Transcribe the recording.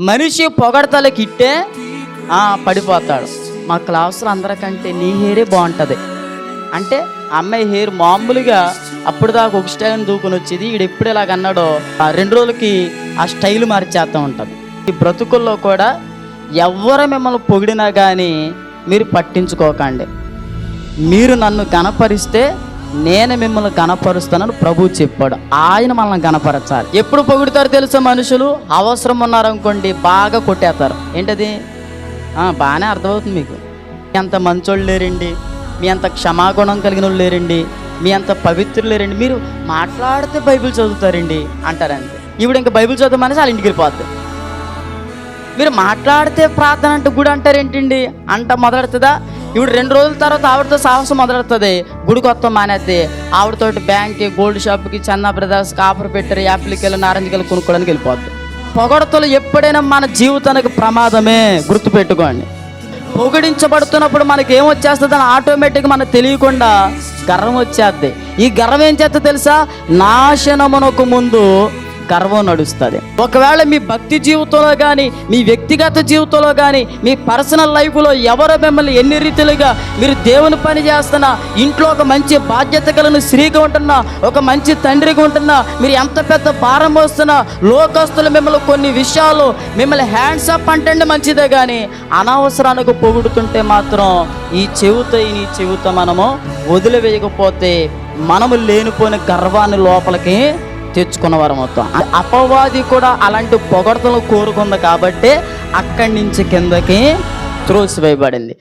మనిషి పొగడతలకి ఇట్టే పడిపోతాడు. మా క్లాసులో అందరికంటే నీ హెయిరే బాగుంటుంది అంటే అమ్మాయి హెయిర్ మామూలుగా అప్పుడు దాకా ఒక స్టైల్ దూకుని వచ్చేది, ఈడు ఎప్పుడు ఇలాగ అన్నాడో 2 రోజులకి ఆ స్టైల్ మార్చేస్తూ ఉంటుంది. ఈ బ్రతుకుల్లో కూడా ఎవరు మిమ్మల్ని పొగిడినా కానీ మీరు పట్టించుకోకండి. మీరు నన్ను గణపరిస్తే నేను మిమ్మల్ని గణపరుస్తానని ప్రభువు చెప్పాడు. ఆయన మనల్ని గణపరచాలి. ఎప్పుడు పొగుడుతారు తెలుసా? మనుషులు అవసరం ఉన్నారనుకోండి బాగా కొట్టేస్తారు. ఏంటది? బాగానే అర్థమవుతుంది మీకు. మీ అంత మంచోళ్ళు లేరండి, మీ అంత క్షమాగుణం కలిగిన వాళ్ళు లేరండి, మీ అంత పవిత్రులు లేరండి, మీరు మాట్లాడితే బైబిల్ చదువుతారండి అంటారంతే. ఇప్పుడు ఇంకా బైబిల్ చదవమనేసి వాళ్ళ ఇంటికి వెళ్ళిపోద్ది. మీరు మాట్లాడితే ప్రార్థన అంటే గుడి అంటారేంటండి అంట మొదలెడుతుందా? ఇప్పుడు 2 రోజుల తర్వాత ఆవిడతో సాహసం మొదలెడుతుంది. గుడి కొత్త మానేస్తే ఆవిడతోటి బ్యాంక్కి, గోల్డ్ షాప్కి, చందా బ్రదర్స్కి ఆఫర్ పెట్టారు, యాపిల్కి వెళ్ళి నారింజకి వెళ్ళి కొనుక్కోవడానికి వెళ్ళిపోద్ది. పొగడతలు ఎప్పుడైనా మన జీవితానికి ప్రమాదమే, గుర్తుపెట్టుకోండి. పొగిడించబడుతున్నప్పుడు మనకి ఏమొచ్చేస్తుందని ఆటోమేటిక్గా మనకు తెలియకుండా గర్వం వచ్చేద్ది. ఈ గర్వం ఏం చేస్తే తెలుసా? నాశనమునకు ముందు గర్వం నడుస్తుంది. ఒకవేళ మీ భక్తి జీవితంలో కానీ, మీ వ్యక్తిగత జీవితంలో కానీ, మీ పర్సనల్ లైఫ్లో ఎవరో మిమ్మల్ని ఎన్ని రీతిలుగా మీరు దేవుని పని చేస్తున్నా, ఇంట్లో ఒక మంచి బాధ్యత కలిగిన స్త్రీగా ఉంటున్నా, ఒక మంచి తండ్రిగా ఉంటున్నా, మీరు ఎంత పెద్ద భారం వస్తున్నా, లోకస్తులు మిమ్మల్ని కొన్ని విషయాలు మిమ్మల్ని హ్యాండ్స్ అప్ అంటే మంచిదే, కానీ అనవసరానికి పొగుడుతుంటే మాత్రం ఈ చెవితో మనము వదిలివేయకపోతే మనము లేనిపోయిన గర్వాన్ని లోపలికి తెచ్చుకున్నవారు మొత్తం. అపవాది కూడా అలాంటి పొగడతలు కోరుకుంది కాబట్టి అక్కడి నుంచి కిందకి త్రోసివేయబడింది.